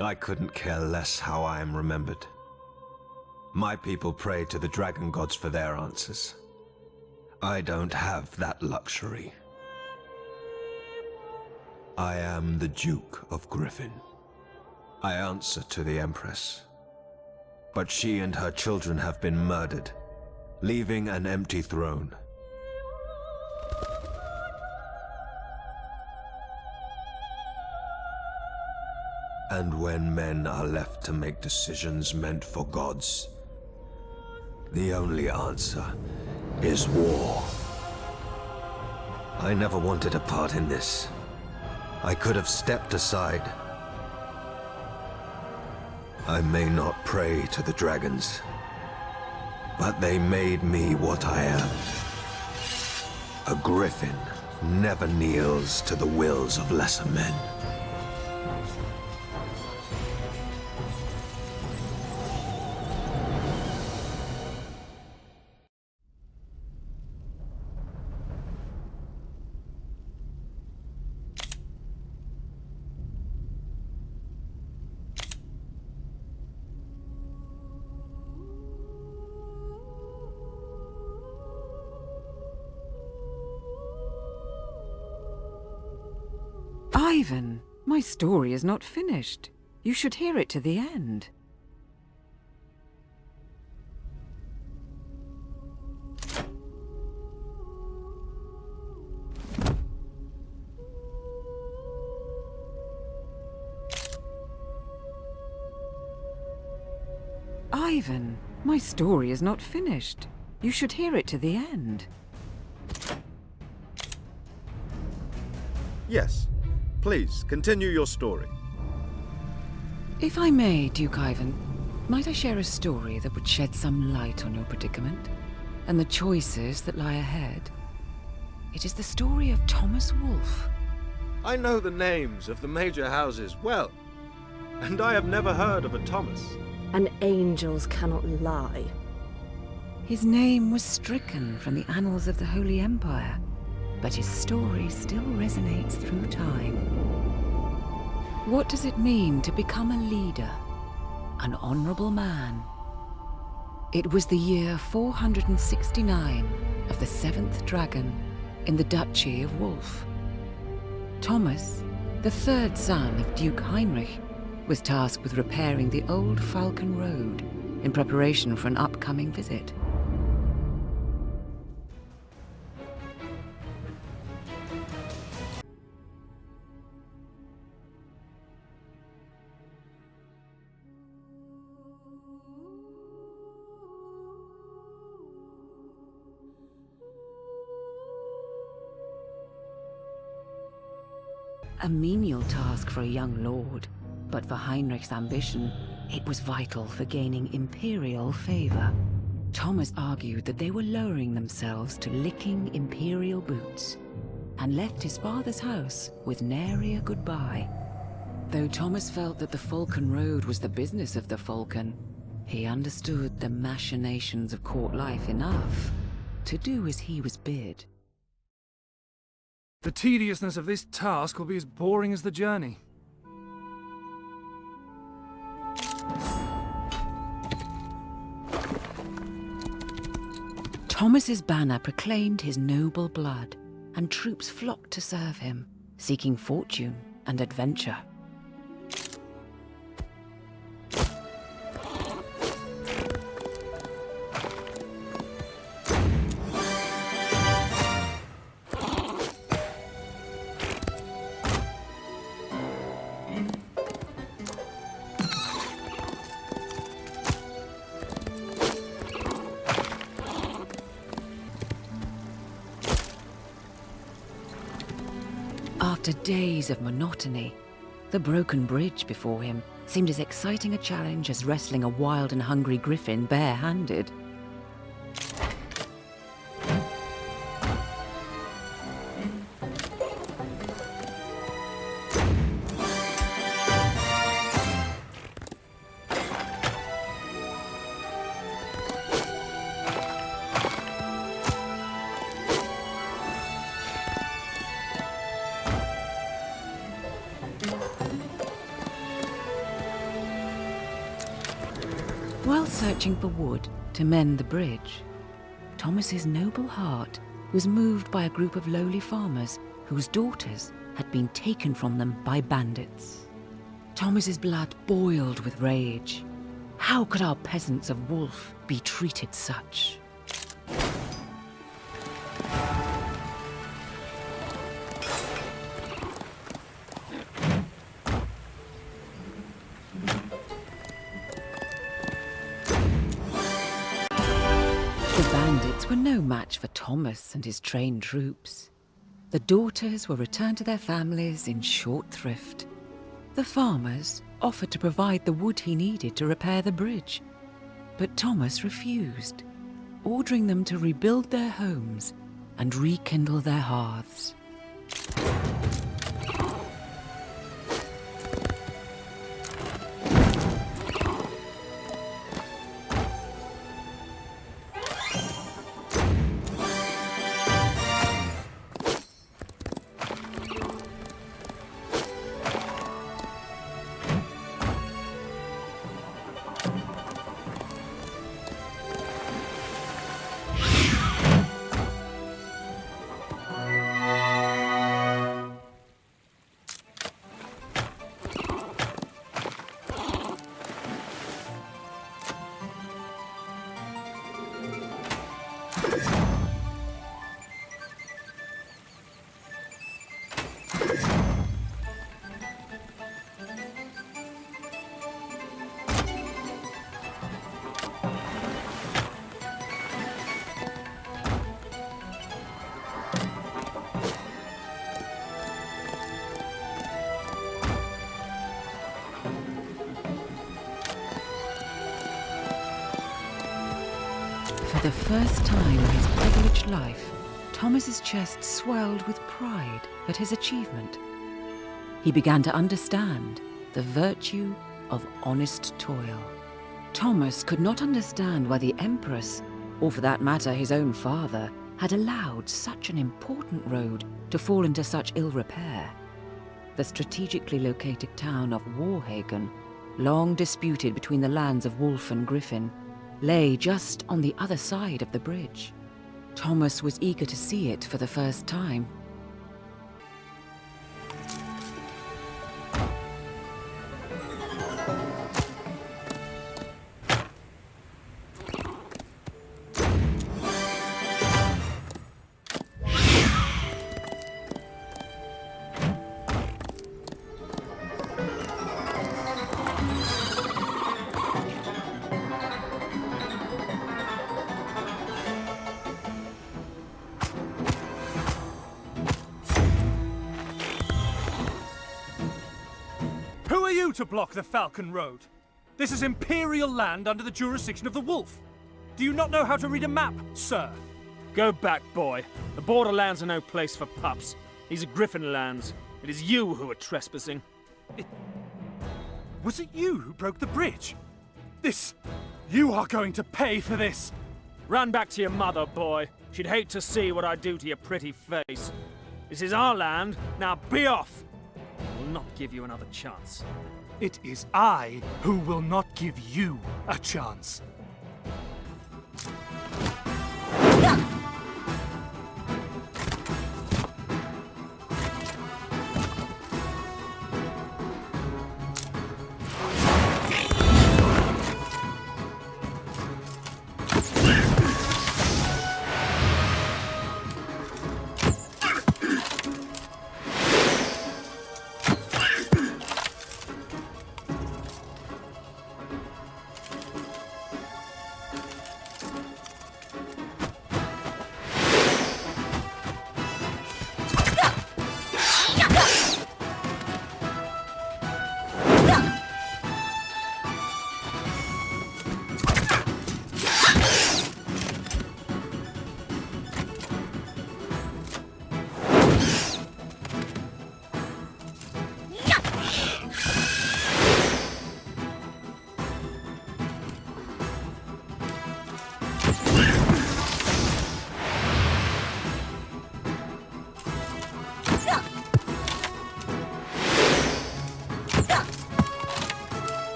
I couldn't care less how I am remembered. My people pray to the dragon gods for their answers. I don't have that luxury. I am the Duke of Griffin. I answer to the Empress. But she and her children have been murdered, leaving an empty throne. And when men are left to make decisions meant for gods, the only answer is war. I never wanted a part in this. I could have stepped aside. I may not pray to the dragons, but they made me what I am. A griffin never kneels to the wills of lesser men. Ivan, my story is not finished. You should hear it to the end. Ivan, my story is not finished. You should hear it to the end. Yes. Please, continue your story. If I may, Duke Ivan, might I share a story that would shed some light on your predicament and the choices that lie ahead? It is the story of Thomas Wolfe. I know the names of the major houses well, and I have never heard of a Thomas. And angels cannot lie. His name was stricken from the annals of the Holy Empire, but his story still resonates through time. What does it mean to become a leader, an honorable man? It was the year 469 of the 7th dragon in the Duchy of Wolf. Thomas, the third son of Duke Heinrich, was tasked with repairing the old Falcon Road in preparation for an upcoming visit. A menial task for a young lord, but for Heinrich's ambition, it was vital for gaining imperial favor. Thomas argued that they were lowering themselves to licking imperial boots, and left his father's house with nary a goodbye. Though Thomas felt that the Falcon Road was the business of the Falcon, he understood the machinations of court life enough to do as he was bid. The tediousness of this task will be as boring as the journey. Thomas's banner proclaimed his noble blood, and troops flocked to serve him, seeking fortune and adventure. After days of monotony, the broken bridge before him seemed as exciting a challenge as wrestling a wild and hungry griffin bare-handed. While searching for wood to mend the bridge, Thomas's noble heart was moved by a group of lowly farmers whose daughters had been taken from them by bandits. Thomas's blood boiled with rage. How could our peasants of Wolf be treated such? The bandits were no match for Thomas and his trained troops. The daughters were returned to their families in short thrift. The farmers offered to provide the wood he needed to repair the bridge, but Thomas refused, ordering them to rebuild their homes and rekindle their hearths. For the first time in his privileged life, Thomas's chest swelled with pride at his achievement. He began to understand the virtue of honest toil. Thomas could not understand why the Empress, or for that matter his own father, had allowed such an important road to fall into such ill repair. The strategically located town of Warhagen, long disputed between the lands of Wolf and Griffin, lay just on the other side of the bridge. Thomas was eager to see it for the first time. Who are you to block the Falcon Road? This is Imperial land under the jurisdiction of the Wolf. Do you not know how to read a map, sir? Go back, boy. The borderlands are no place for pups. These are Griffin lands. It is you who are trespassing. Was it you who broke the bridge? You are going to pay for this! Run back to your mother, boy. She'd hate to see what I do to your pretty face. This is our land. Now be off! I will not give you another chance. It is I who will not give you a chance.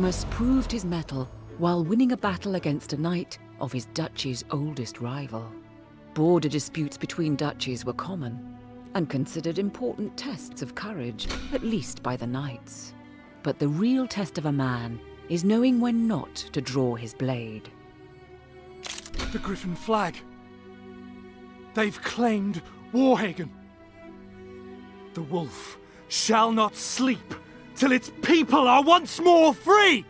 Thomas proved his mettle while winning a battle against a knight of his duchy's oldest rival. Border disputes between duchies were common and considered important tests of courage, at least by the knights. But the real test of a man is knowing when not to draw his blade. The Griffin flag. They've claimed Warhagen. The wolf shall not sleep till its people are once more free!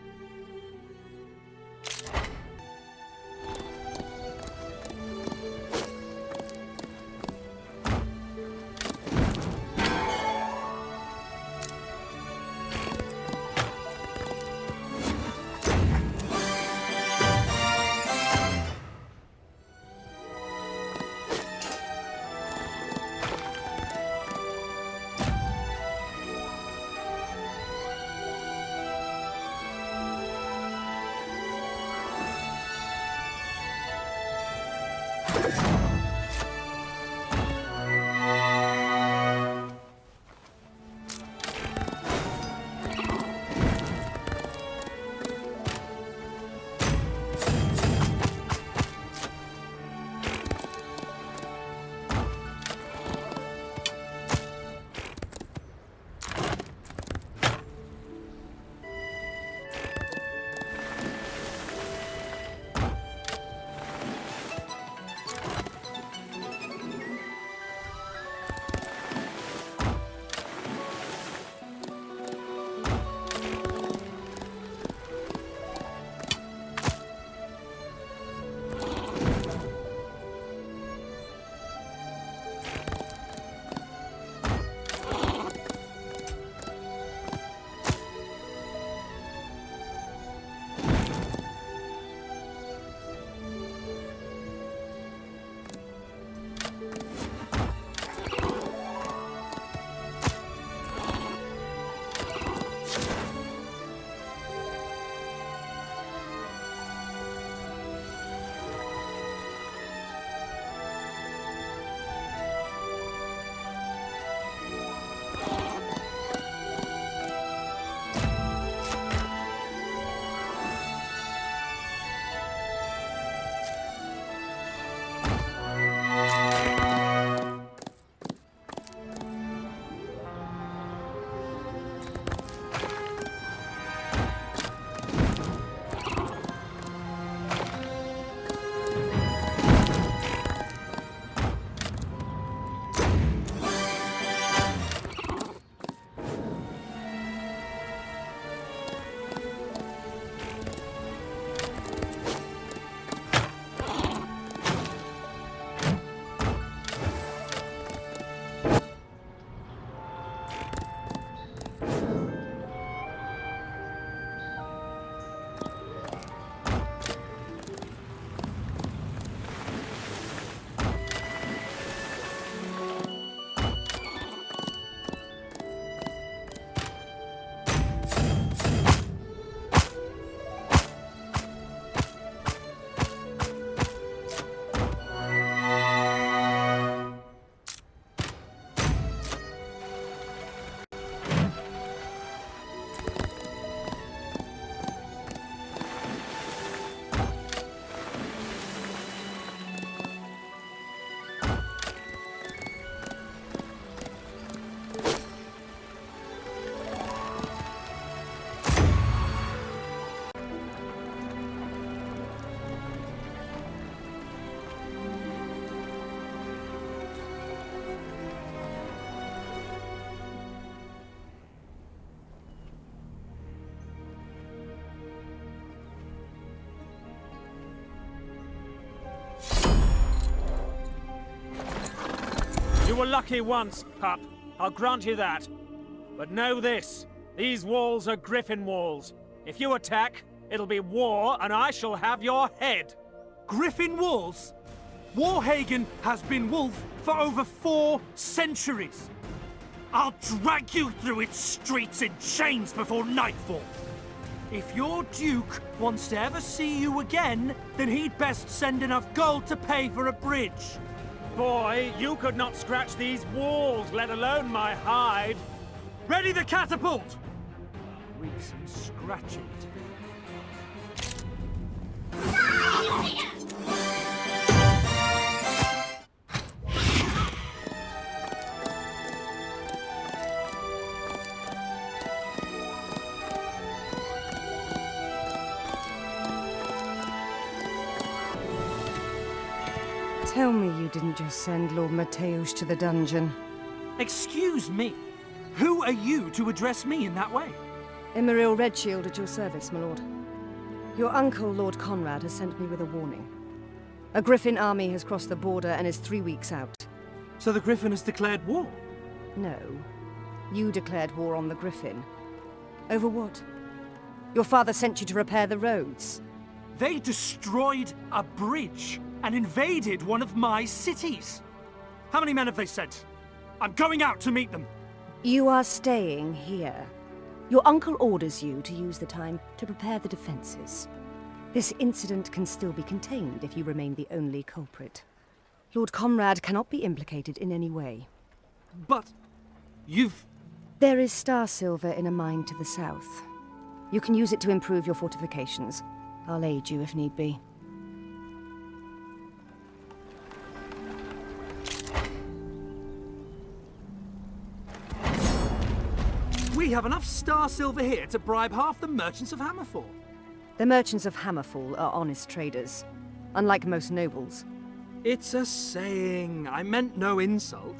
You were lucky once, pup. I'll grant you that. But know this. These walls are Griffin walls. If you attack, it'll be war and I shall have your head. Griffin walls? Warhagen has been wolf for over 4 centuries. I'll drag you through its streets in chains before nightfall. If your Duke wants to ever see you again, then he'd best send enough gold to pay for a bridge. Boy, you could not scratch these walls, let alone my hide. Ready the catapult! Weak some scratching today. Tell me you didn't just send Lord Mateusz to the dungeon. Excuse me. Who are you to address me in that way? Emeril Redshield at your service, my lord. Your uncle, Lord Conrad, has sent me with a warning. A Griffin army has crossed the border and is 3 weeks out. So the Griffin has declared war? No. You declared war on the Griffin. Over what? Your father sent you to repair the roads. They destroyed a bridge and invaded one of my cities. How many men have they sent? I'm going out to meet them. You are staying here. Your uncle orders you to use the time to prepare the defenses. This incident can still be contained if you remain the only culprit. Lord Conrad cannot be implicated in any way. But you've... There is star silver in a mine to the south. You can use it to improve your fortifications. I'll aid you if need be. We have enough star silver here to bribe half the merchants of Hammerfall. The merchants of Hammerfall are honest traders, unlike most nobles. It's a saying. I meant no insult.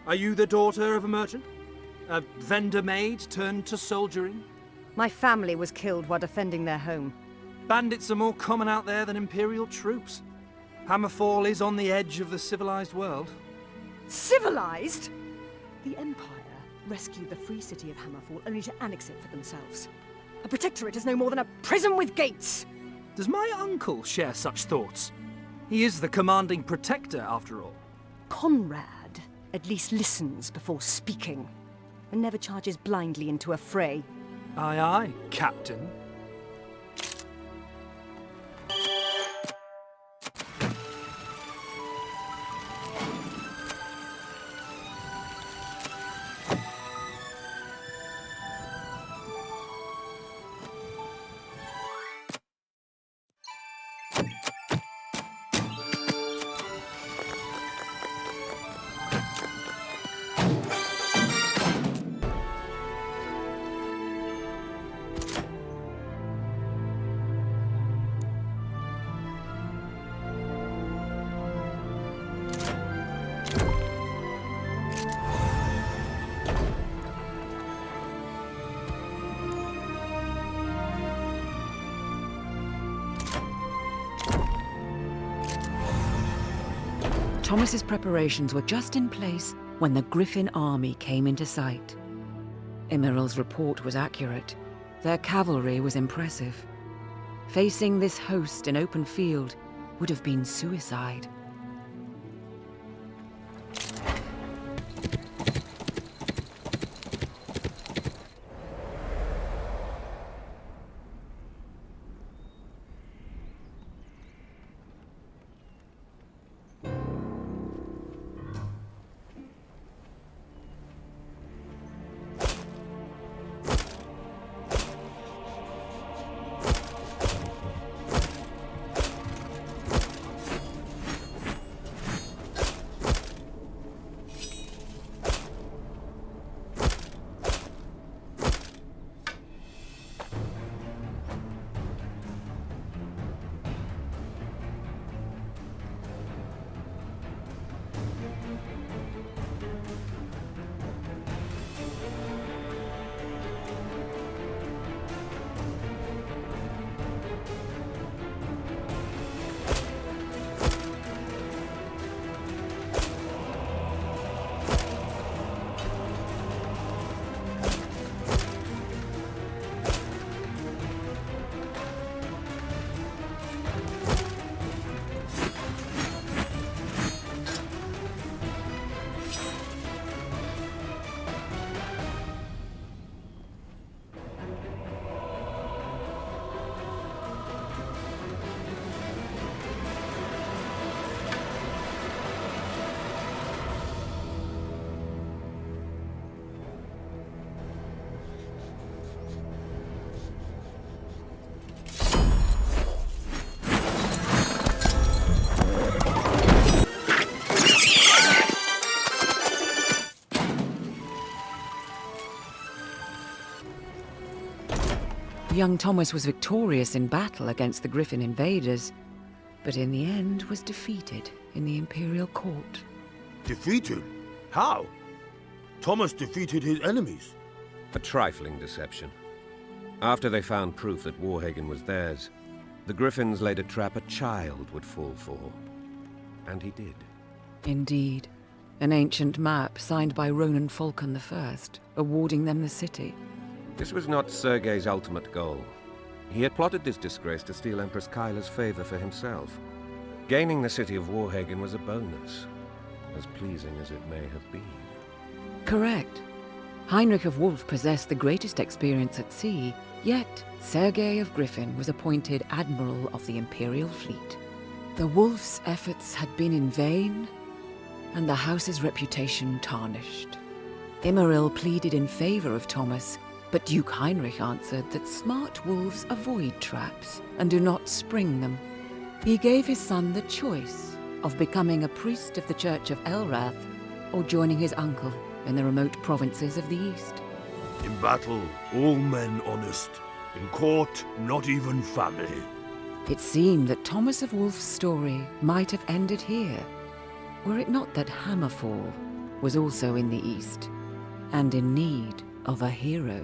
Are you the daughter of a merchant? A vendor maid turned to soldiering? My family was killed while defending their home. Bandits are more common out there than Imperial troops. Hammerfall is on the edge of the civilized world. Civilized? The Empire rescued the free city of Hammerfall only to annex it for themselves. A protectorate is no more than a prison with gates! Does my uncle share such thoughts? He is the commanding protector, after all. Conrad at least listens before speaking, and never charges blindly into a fray. Aye, aye, Captain. Thomas's preparations were just in place when the Griffin army came into sight. Emeril's report was accurate. Their cavalry was impressive. Facing this host in open field would have been suicide. Young Thomas was victorious in battle against the Griffin invaders, but in the end was defeated in the Imperial Court. Defeated? How? Thomas defeated his enemies. A trifling deception. After they found proof that Warhagen was theirs, the Griffins laid a trap a child would fall for. And he did. Indeed. An ancient map signed by Ronan Falcon I, awarding them the city. This was not Sergei's ultimate goal. He had plotted this disgrace to steal Empress Kyla's favor for himself. Gaining the city of Warhagen was a bonus, as pleasing as it may have been. Correct. Heinrich of Wolf possessed the greatest experience at sea, yet Sergei of Griffin was appointed Admiral of the Imperial Fleet. The Wolf's efforts had been in vain, and the house's reputation tarnished. Immaril pleaded in favor of Thomas, but Duke Heinrich answered that smart wolves avoid traps and do not spring them. He gave his son the choice of becoming a priest of the Church of Elrath or joining his uncle in the remote provinces of the East. In battle, all men honest. In court, not even family. It seemed that Thomas of Wolf's story might have ended here, were it not that Hammerfall was also in the East, and in need of a hero.